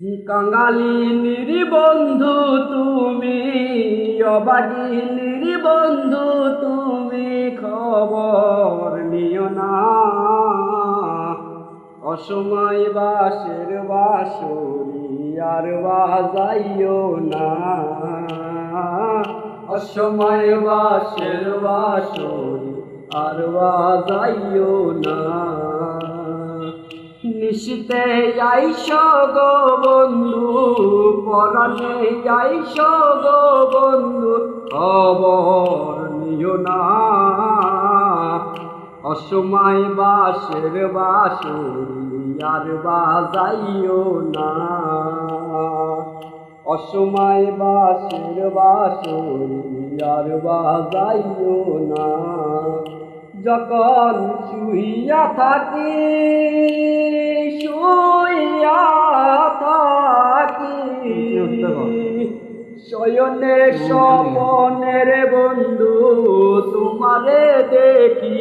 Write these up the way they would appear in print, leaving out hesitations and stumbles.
কাঙালিনীর বন্ধু তুমি, অবাগিনীর বন্ধু তুমি, খবর নিও না। অসময় বাঁশের বাঁশরি আর বাজাইও না। অসময় বাঁশের বাঁশরি আর বাজাইও না। নিশিতে আইস গো বন্ধু, পরাণে আইস গো বন্ধু, খবর নিও না। অসময় বাঁশের বাঁশরি আর বাজাইও না। অসময় বাঁশের বাঁশরি আর বাজাইও না। যখন শুইয়া থাকি, শুইয়া থাকি, শয়নে স্বপনে রে বন্ধু, তোমারে দেখি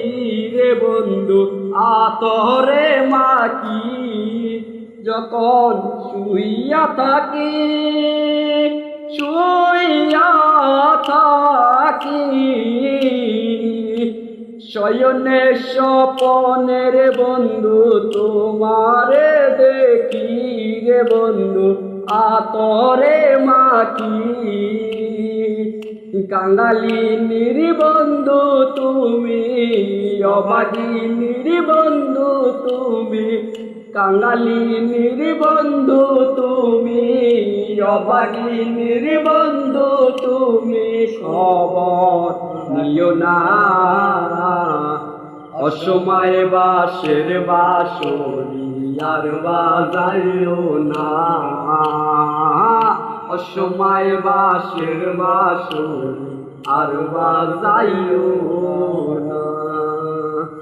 রে বন্ধু, আতরে মাকি। যখন শুইয়া থাকি, শুইয়া থাকি, শয়নে স্বপনে রে বন্ধু, তোমারে দেখি রে বন্ধু, আতরে মাকি। কাঙালিনীর বন্ধু তুমি, অবাগিনীর বন্ধু তুমি, কাঙালিনীর বন্ধু তুমি, অবাগিনীর বন্ধু তুমি, খবর নিও না। অসময় বাঁশের বাঁশরি আর বাজাইও না। অসময় বাঁশের বাঁশরি আর বাজাইও